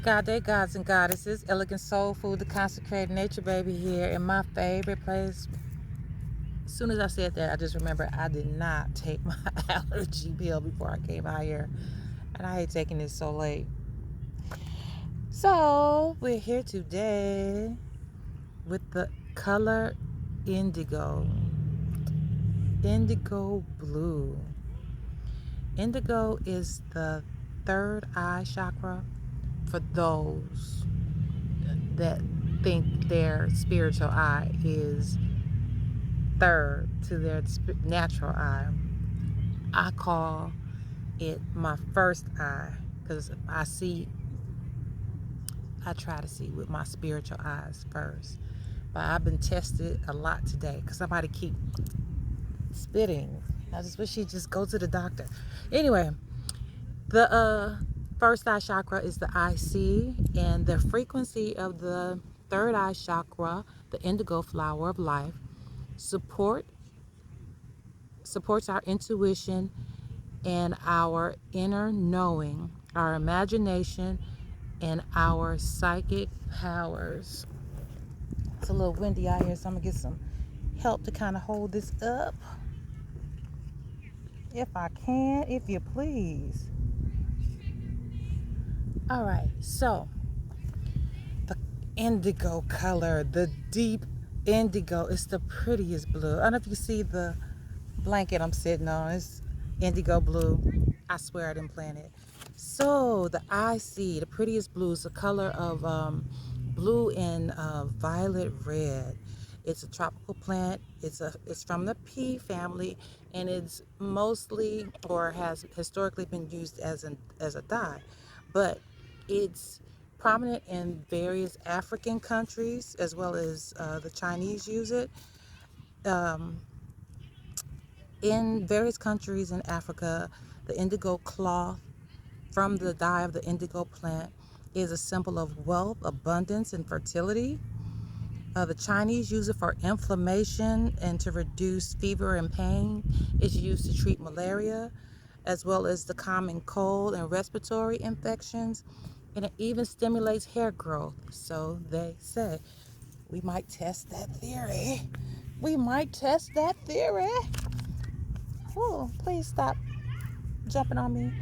God day gods and goddesses, elegant soul food, the consecrated nature baby here in my favorite place. As soon as I said that, I just remember I did not take my allergy pill before I came out here. And I hate taking this so late. So we're here today with the color indigo. Indigo blue. Indigo is the third eye chakra for those that think their spiritual eye is third to their natural eye. I call it my first eye because I try to see with my spiritual eyes first. But I've been tested a lot today because somebody keep spitting. I just wish she'd just go to the doctor. Anyway, the first eye chakra is the IC, and the frequency of the third eye chakra, the indigo flower of life, supports our intuition and our inner knowing, our imagination, and our psychic powers. It's a little windy out here, so I'm gonna get some help to kind of hold this up. If I can, if you please. All right, so the indigo color, the deep indigo, it's the prettiest blue. I don't know if you see the blanket I'm sitting on. It's indigo blue. I swear I didn't plan it. So the IC, the prettiest blue, is the color of blue and violet red. It's a tropical plant. It's from the pea family, and it's mostly or has historically been used as a dye, but it's prominent in various African countries as well as the Chinese use it. Um, in various countries in Africa, the indigo cloth from the dye of the indigo plant is a symbol of wealth, abundance, and fertility. The Chinese use it for inflammation and to reduce fever and pain. It's used to treat malaria, as well as the common cold and respiratory infections. And it even stimulates hair growth. So they say. We might test that theory. We might test that theory. Oh, please stop jumping on me.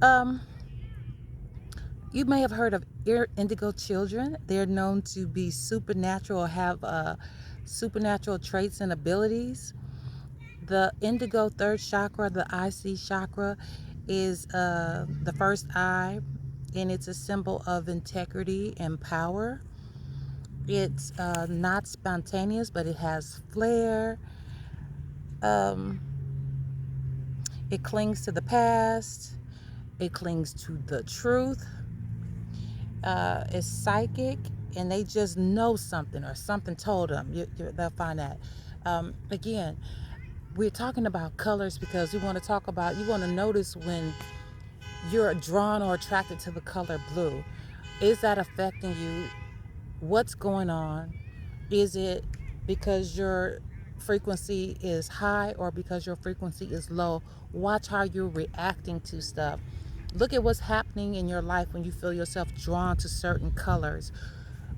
Um, You may have heard of indigo children. They're known to be supernatural or have supernatural traits and abilities. The indigo third chakra, the IC chakra, is the first eye, and it's a symbol of integrity and power. It's not spontaneous, but it has flair. Um, it clings to the past. It clings to the truth. Is psychic, and they just know something or something told them. They'll find that. Again, we're talking about colors because we want to talk about, you want to notice when you're drawn or attracted to the color blue. Is that affecting you? What's going on? Is it because your frequency is high or because your frequency is low? Watch how you're reacting to stuff. Look at what's happening in your life when you feel yourself drawn to certain colors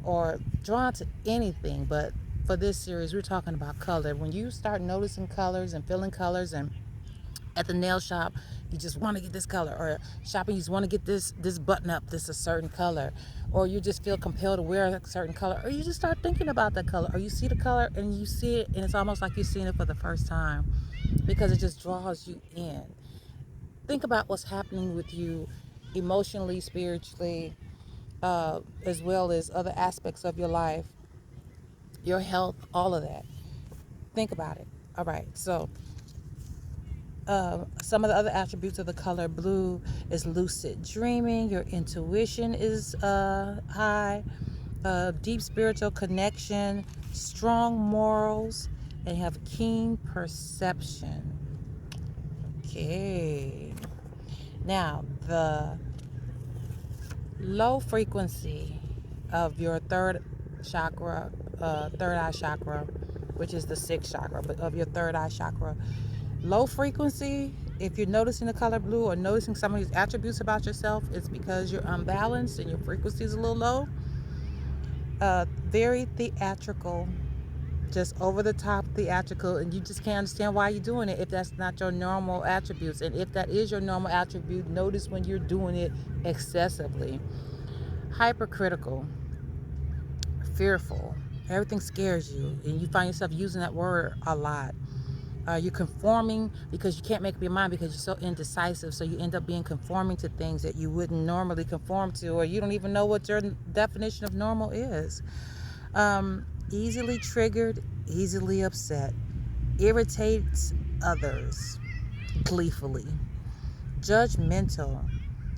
or drawn to anything. But for this series, we're talking about color. When you start noticing colors and feeling colors, and at the nail shop, you just want to get this color, or shopping, you just want to get this button up, this a certain color, or you just feel compelled to wear a certain color, or you just start thinking about that color, or you see the color and you see it and it's almost like you're seeing it for the first time because it just draws you in. Think about what's happening with you emotionally, spiritually, as well as other aspects of your life, your health, all of that. Think about it. All right, so some of the other attributes of the color blue is lucid dreaming. Your intuition is high, deep spiritual connection, strong morals, and have keen perception. Okay. Now, the low frequency of your third chakra, third eye chakra, which is the sixth chakra, but of your third eye chakra, low frequency if you're noticing the color blue or noticing some of these attributes about yourself, it's because you're unbalanced and your frequency is a little low. Very theatrical, just over the top theatrical, and you just can't understand why you're doing it if that's not your normal attributes. And if that is your normal attribute, notice when you're doing it excessively. Hypercritical, fearful, everything scares you, and you find yourself using that word a lot. You're conforming because you can't make up your mind because you're so indecisive, so you end up being conforming to things that you wouldn't normally conform to, or you don't even know what your definition of normal is. Easily triggered, easily upset, irritates others gleefully, judgmental,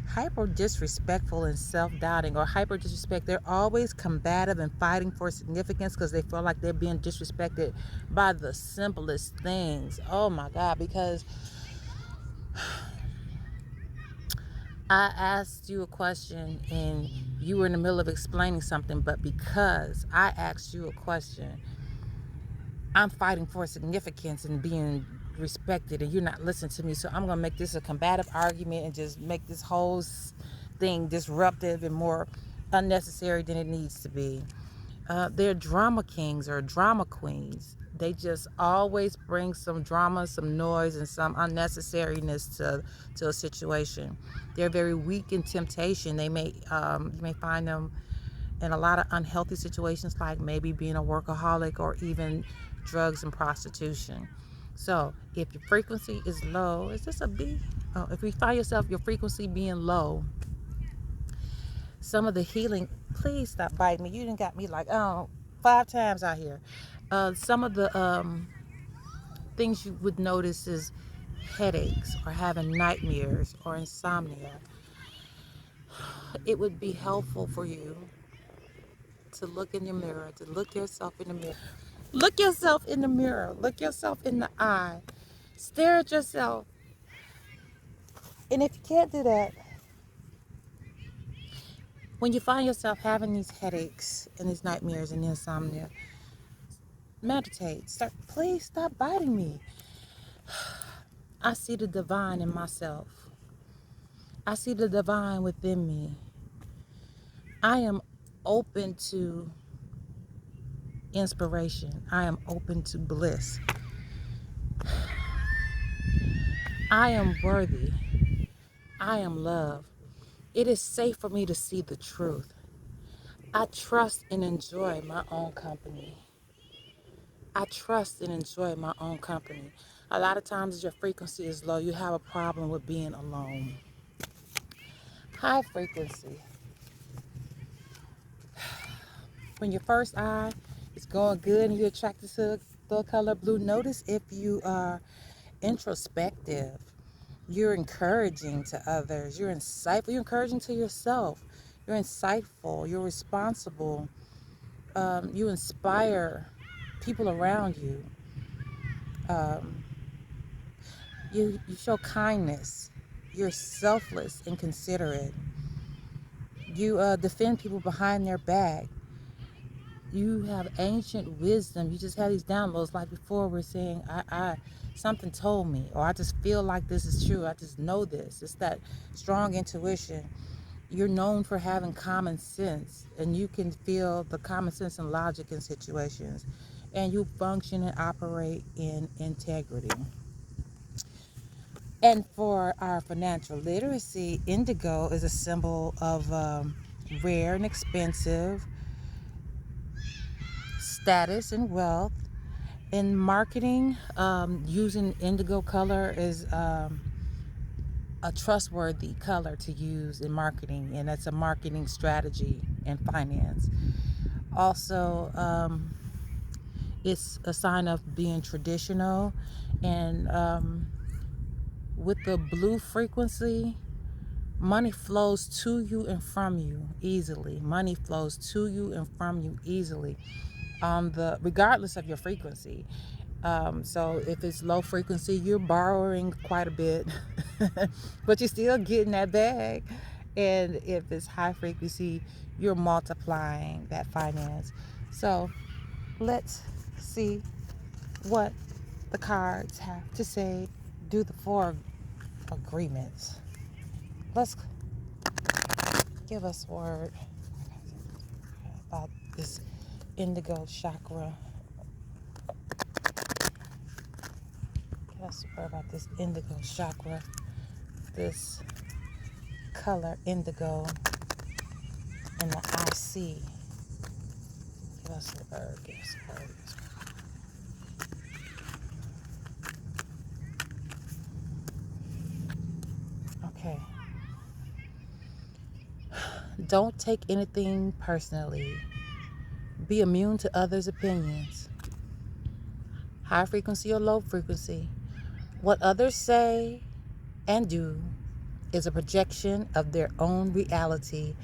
hyper disrespectful and self-doubting, or hyper disrespect. They're always combative and fighting for significance because they feel like they're being disrespected by the simplest things. Oh my God, because I asked you a question and you were in the middle of explaining something, but because I asked you a question, I'm fighting for significance and being respected, and you're not listening to me. So I'm going to make this a combative argument and just make this whole thing disruptive and more unnecessary than it needs to be. They're drama kings or drama queens. They just always bring some drama, some noise, and some unnecessariness to a situation. They're very weak in temptation. They may you may find them in a lot of unhealthy situations, like maybe being a workaholic or even drugs and prostitution. So if your frequency is low, is this a B? Oh, if you find yourself your frequency being low, some of the healing, please stop biting me. You done got me like 5 times out here. Some of the things you would notice is headaches or having nightmares or insomnia. It would be helpful for you to look in the mirror, to look yourself in the mirror. Look yourself in the mirror. Look yourself in the eye. Stare at yourself. And if you can't do that, when you find yourself having these headaches and these nightmares and insomnia, meditate. Please stop biting me. I see the divine in myself. I see the divine within me. I am open to inspiration. I am open to bliss. I am worthy. I am love. It is safe for me to see the truth. I trust and enjoy my own company. I trust and enjoy my own company. A lot of times your frequency is low, you have a problem with being alone. High frequency. When your first eye is going good and you're attracted to the color blue, notice if you are introspective, you're encouraging to others, you're insightful, you're encouraging to yourself, you're insightful, you're responsible, you inspire people around you. You show kindness, you're selfless and considerate, you defend people behind their back, you have ancient wisdom. You just have these downloads like before we're saying, I something told me, or I just feel like this is true, I just know this. It's that strong intuition. You're known for having common sense, and you can feel the common sense and logic in situations, and you function and operate in integrity. And for our financial literacy, indigo is a symbol of rare and expensive status and wealth. In marketing, using indigo color is a trustworthy color to use in marketing, and that's a marketing strategy in finance. Also, it's a sign of being traditional, and with the blue frequency, money flows to you and from you easily. Money flows to you and from you easily, regardless of your frequency. So if it's low frequency, you're borrowing quite a bit, but you're still getting that bag. And if it's high frequency, you're multiplying that finance. So let's see what the cards have to say. Do the four agreements. Let's give us word about this indigo chakra. Give us word about this indigo chakra. This color indigo in the IC. Give us a word. Give us a word. Okay. Don't take anything personally. Be immune to others' opinions. High frequency or low frequency. What others say and do is a projection of their own reality,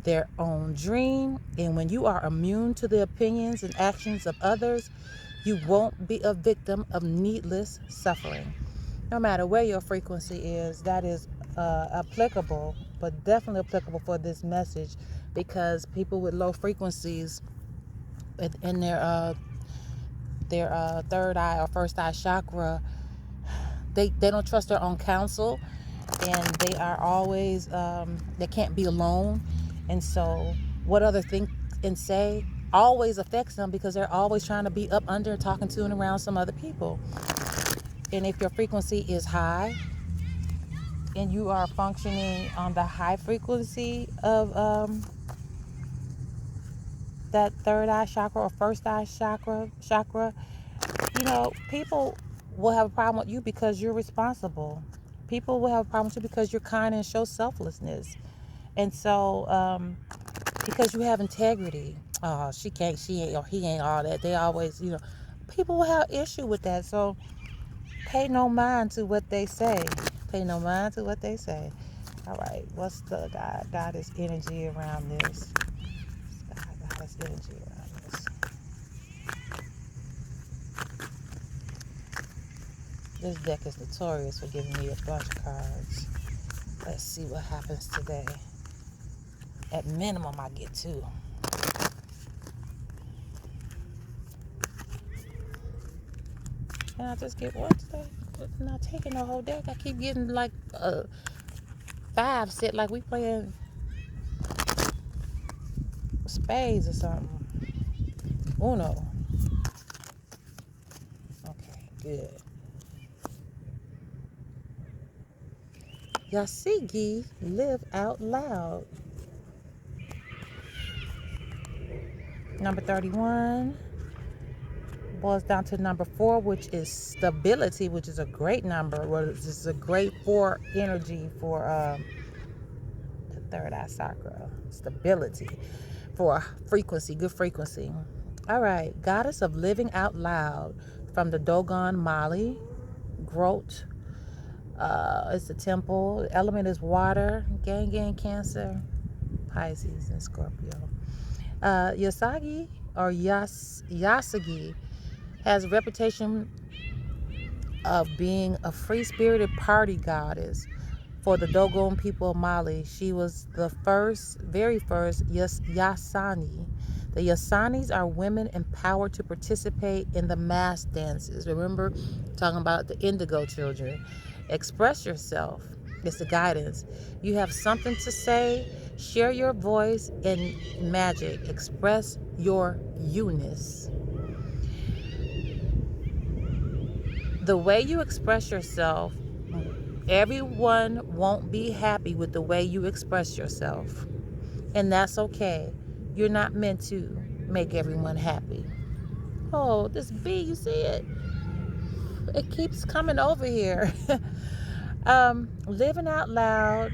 their own dream. And when you are immune to the opinions and actions of others, you won't be a victim of needless suffering. No matter where your frequency is, that is applicable, but definitely applicable for this message, because people with low frequencies in their third eye or first eye chakra, they don't trust their own counsel, and they are always they can't be alone, and so what others think and say always affects them, because they're always trying to be up under, talking to and around some other people. And if your frequency is high and you are functioning on the high frequency of that third eye chakra or first eye chakra, you know, people will have a problem with you because you're responsible. People will have a problem with you because you're kind and show selflessness. And so, because you have integrity. Oh, she ain't, or he ain't all that. They always, you know, people will have issue with that. So pay no mind to what they say. Pay no mind to what they say. All right, what's the goddess energy around this? Goddess energy around this. This deck is notorious for giving me a bunch of cards. Let's see what happens today. At minimum, I get 2. Can I just get 1 today? I'm not taking the whole deck. I keep getting like 5 set, like we playing spades or something. Uno. Okay, good. Yasigi, live out loud. Number 31 boils down to number 4, which is stability, which is a great number. Which is a great 4 energy for the third eye chakra. Stability for frequency, good frequency. All right, goddess of living out loud from the Dogon Mali, Growth. It's the temple. The element is water. Gang, Cancer, Pisces, and Scorpio. Yasagi or Yasagi has a reputation of being a free-spirited party goddess for the Dogon people of Mali. She was the very first Yasani. The Yasanis are women empowered to participate in the mass dances. Remember, talking about the Indigo children. Express yourself. It's the guidance. You have something to say. Share your voice and magic. Express your you-ness. The way you express yourself, everyone won't be happy with the way you express yourself. And that's okay. You're not meant to make everyone happy. Oh, this bee, you see it? It keeps coming over here. Living out loud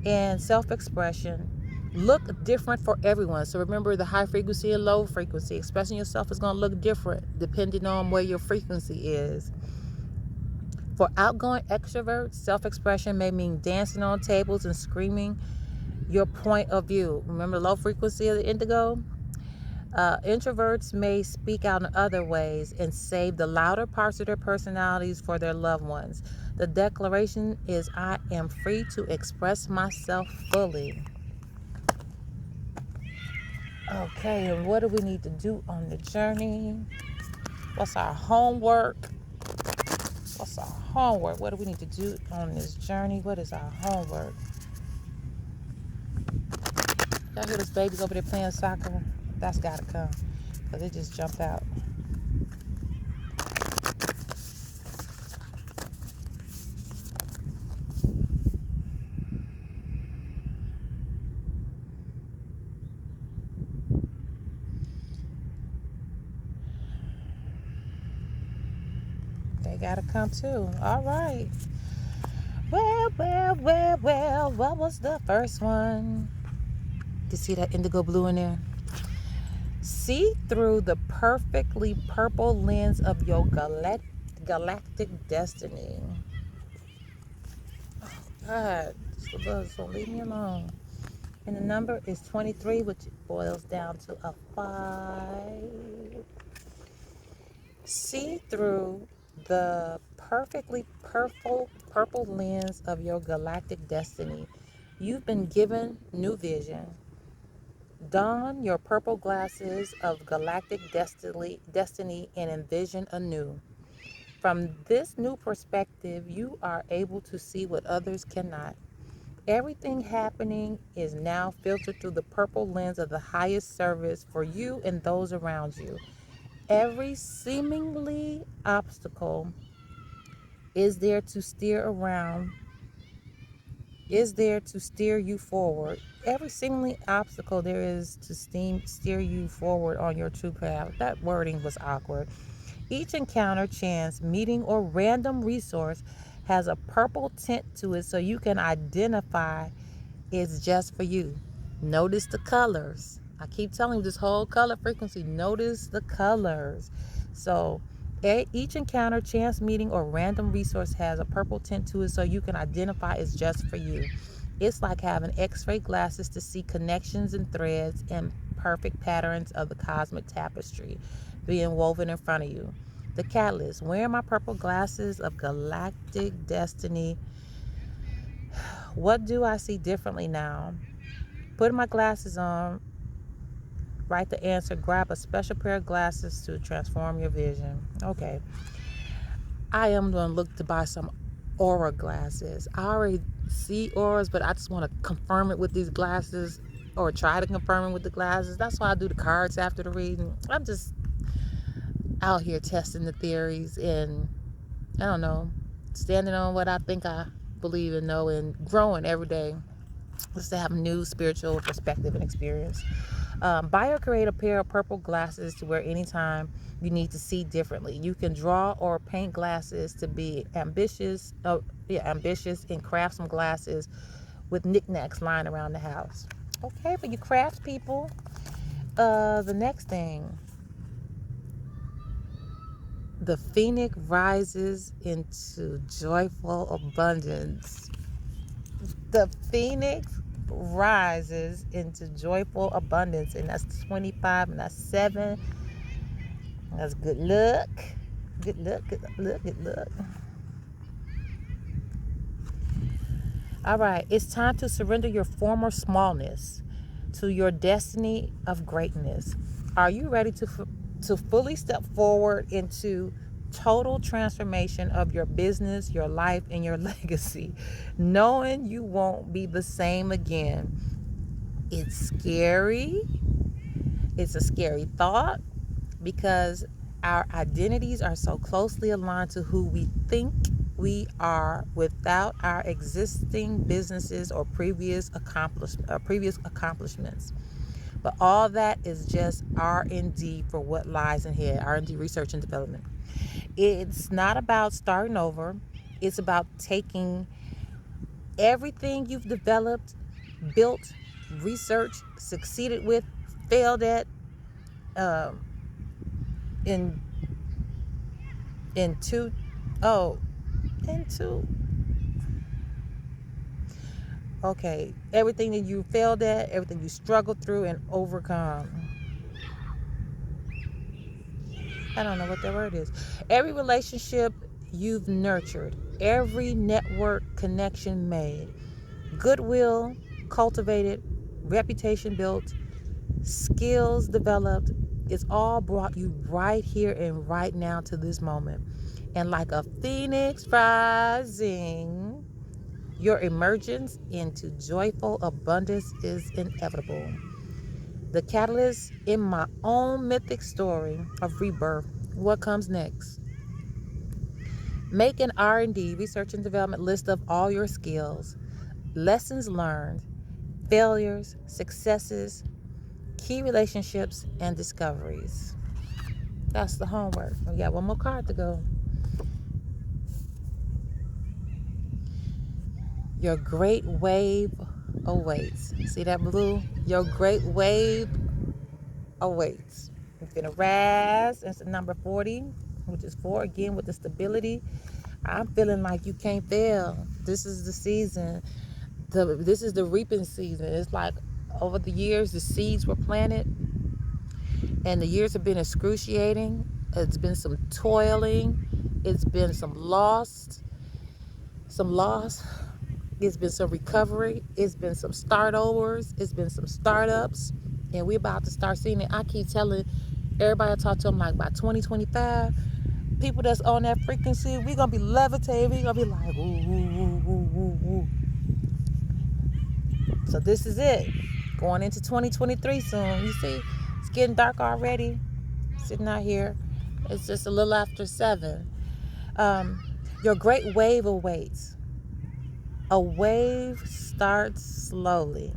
and self-expression look different for everyone. So remember, the high frequency and low frequency. Expressing yourself is going to look different depending on where your frequency is. For outgoing extroverts, self-expression may mean dancing on tables and screaming your point of view. Remember, low frequency of the indigo? Introverts may speak out in other ways and save the louder parts of their personalities for their loved ones. The declaration is, I am free to express myself fully. Okay, and what do we need to do on the journey? What's our homework? What's our homework? What do we need to do on this journey? What is our homework? Y'all hear those babies over there playing soccer? That's gotta come, because it just jumped out. They gotta come too. All right. Well. What was the first one? You see that indigo blue in there? See through the perfectly purple lens of your galactic destiny. Oh, God. The bugs won't leave me alone. And the number is 23, which boils down to a 5. See through the perfectly purple lens of your galactic destiny. You've been given new vision. Don your purple glasses of galactic destiny and envision anew. From this new perspective, you are able to see what others cannot. Everything happening is now filtered through the purple lens of the highest service for you and those around you. Every seemingly obstacle is there to steer you forward. Every seemingly obstacle there is to steer you forward on your true path. That wording was awkward. Each encounter, chance, meeting, or random resource has a purple tint to it so you can identify it's just for you. Notice the colors. I keep telling you this whole color frequency. Notice the colors. So each encounter, chance meeting, or random resource has a purple tint to it so you can identify it's just for you. It's like having x-ray glasses to see connections and threads and perfect patterns of the cosmic tapestry being woven in front of you. The catalyst. Wearing my purple glasses of galactic destiny, what do I see differently now? Putting my glasses on, write the answer, grab a special pair of glasses to transform your vision. Okay. I am going to look to buy some aura glasses. I already see auras, but I just want to confirm it with these glasses, or try to confirm it with the glasses. That's why I do the cards after the reading. I'm just out here testing the theories and, I don't know, standing on what I think I believe and know, and growing every day just to have a new spiritual perspective and experience. Buy or create a pair of purple glasses to wear anytime you need to see differently. You can draw or paint glasses to be ambitious, and craft some glasses with knickknacks lying around the house. Okay, for you craft people. The next thing, the phoenix rises into joyful abundance. The phoenix rises into joyful abundance, and that's 25, and that's 7. That's good luck. Good luck. All right, it's time to surrender your former smallness to your destiny of greatness. Are you ready to fully step forward into total transformation of your business, your life, and your legacy, knowing you won't be the same again? It's scary. It's a scary thought, because our identities are so closely aligned to who we think we are without our existing businesses or previous accomplishments. But all that is just R&D for what lies ahead, R&D, research and development. It's not about starting over. It's about taking everything you've developed, built, researched, succeeded with, failed at, everything that you failed at, everything you struggled through and overcome. I don't know what that word is. Every relationship you've nurtured, every network connection made, goodwill cultivated, reputation built, skills developed, it's all brought you right here and right now to this moment. And like a phoenix rising, your emergence into joyful abundance is inevitable. The catalyst in my own mythic story of rebirth. What comes next? Make an R&D, research and development list of all your skills, lessons learned, failures, successes, key relationships, and discoveries. That's the homework. We got one more card to go. Your great wave awaits. See that blue? Your great wave awaits. It's going to rise. It's the number 40, which is 4 again with the stability. I'm feeling like you can't fail. This is the season. This is the reaping season. It's like over the years, the seeds were planted, and the years have been excruciating. It's been some toiling. It's been some loss. It's been some recovery. It's been some start overs. It's been some startups. And we're about to start seeing it. I keep telling everybody I talk to them, like by 2025, people that's on that frequency, we're going to be levitating. We're going to be like, ooh, ooh, ooh, ooh, ooh, ooh. So this is it. Going into 2023 soon. You see, it's getting dark already. Sitting out here. It's just a little after 7. Your great wave awaits. A wave starts slowly.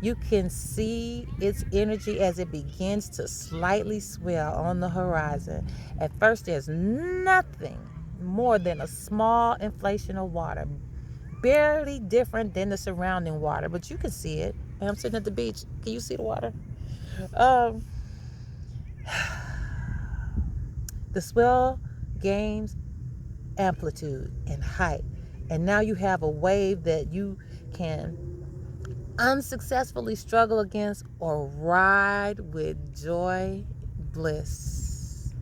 You can see its energy as it begins to slightly swell on the horizon. At first, there's nothing more than a small inflation of water, barely different than the surrounding water, but you can see it. And I'm sitting at the beach. Can you see the water? The swell gains amplitude and height, and now you have a wave that you can unsuccessfully struggle against or ride with joy. Bliss.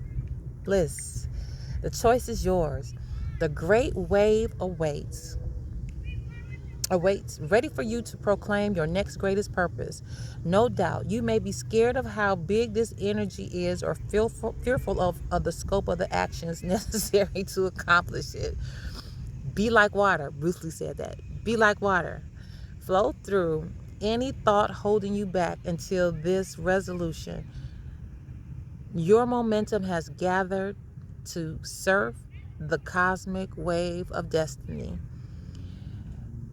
The choice is yours. The great wave awaits, ready for you to proclaim your next greatest purpose. No doubt you may be scared of how big this energy is, or fearful of the scope of the actions necessary to accomplish it. Be like water. Bruce Lee said that. Be like water. Flow through any thought holding you back until this resolution. Your momentum has gathered to surf the cosmic wave of destiny.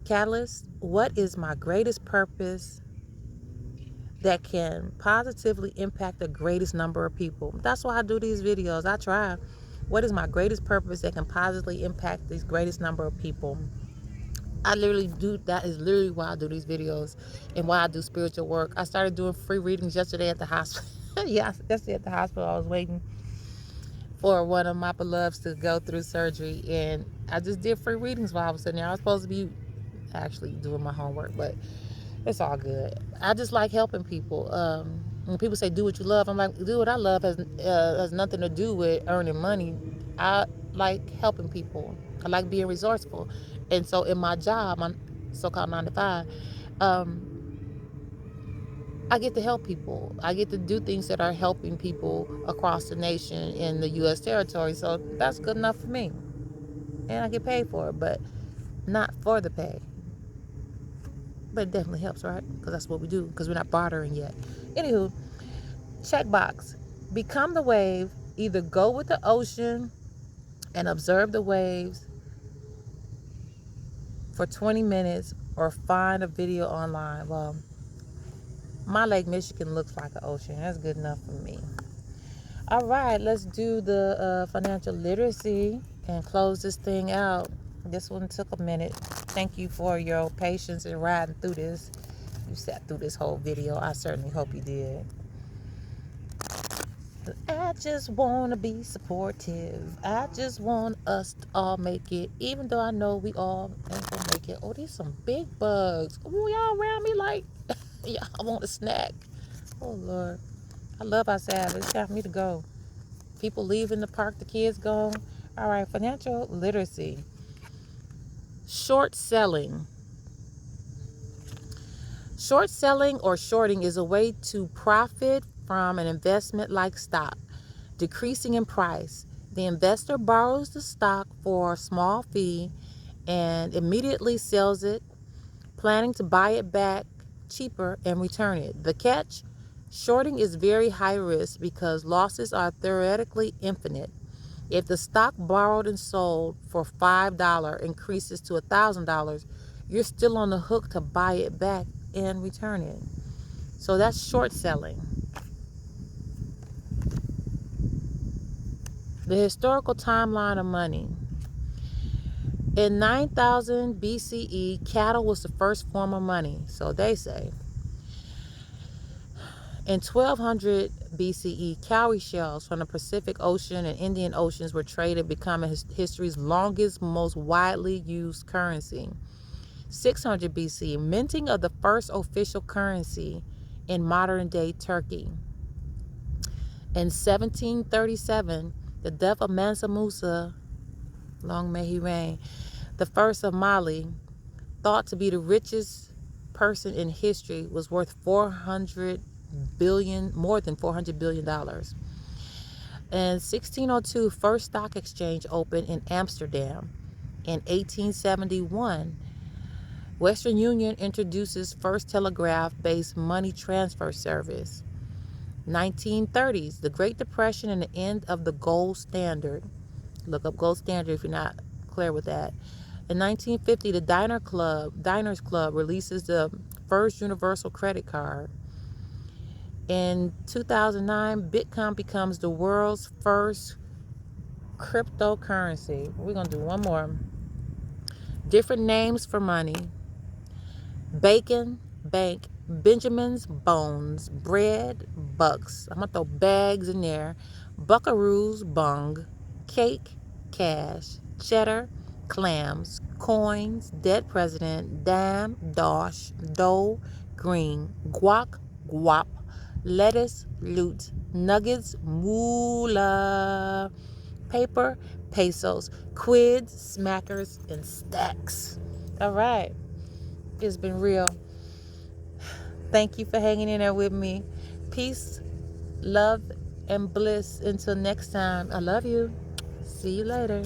Catalyst, what is my greatest purpose that can positively impact the greatest number of people? That's why I do these videos. I try. What is my greatest purpose that can positively impact the greatest number of people? I literally do. That is literally why I do these videos and why I do spiritual work. I started doing free readings yesterday at the hospital. Yeah, yesterday at the hospital, I was waiting for one of my beloveds to go through surgery, and I just did free readings while I was sitting there. I was supposed to be actually doing my homework, but it's all good. I just like helping people. When people say do what you love, I'm like, do what I love has nothing to do with earning money. I like helping people. I like being resourceful. And so in my job, my so-called 9 to 5, I get to help people. I get to do things that are helping people across the nation in the U.S. territory. So that's good enough for me. And I get paid for it, but not for the pay. But it definitely helps, right? Because that's what we do, because we're not bartering yet. Anywho, checkbox. Become the wave. Either go with the ocean and observe the waves for 20 minutes or find a video online. Well, my Lake Michigan looks like an ocean. That's good enough for me. All right, let's do the financial literacy and close this thing out. This one took a minute. Thank you for your patience in riding through this. You sat through this whole video. I certainly hope you did. I just want to be supportive. I just want us to all make it, even though I know we all ain't gonna make it. Oh, these some big bugs. Oh, y'all around me like, yeah, I want a snack. Oh, Lord. I love outside. It's time for me to go. People leaving the park, the kids gone. All right, financial literacy. Short selling. Short selling or shorting is a way to profit from an investment like stock, decreasing in price, The investor borrows the stock for a small fee and immediately sells it, planning to buy it back cheaper and return it. The catch? Shorting is very high risk because losses are theoretically infinite. If the stock borrowed and sold for $5 increases to $1,000, you're still on the hook to buy it back and return it. So that's short selling. The historical timeline of money. In 9000 BCE, cattle was the first form of money, so they say. In 1200 BCE, cowrie shells from the Pacific Ocean and Indian Oceans were traded, becoming history's longest, most widely used currency. 600 BC, minting of the first official currency in modern-day Turkey. In 1737, the death of Mansa Musa, long may he reign, the first of Mali, thought to be the richest person in history, was worth more than $400 billion. In 1602, first stock exchange opened in Amsterdam. In 1871, Western Union introduces first telegraph-based money transfer service. 1930s, the Great Depression and the end of the gold standard. Look up gold standard if you're not clear with that. In 1950, the Diners Club releases the first universal credit card. In 2009, Bitcoin becomes the world's first cryptocurrency. We're going to do one more. Different names for money. Bacon, bank. Benjamin's bones. Bread, bucks. I'm going to throw bags in there. Buckaroos, bung. Cake, cash. Cheddar, clams. Coins, dead president. Dime, dosh. Dough, green. Guac, guap. Lettuce, loot. Nuggets, moolah. Paper, pesos. Quids, smackers, and stacks. All right. It's been real. Thank you for hanging in there with me. Peace, love, and bliss. Until next time. I love you. See you later.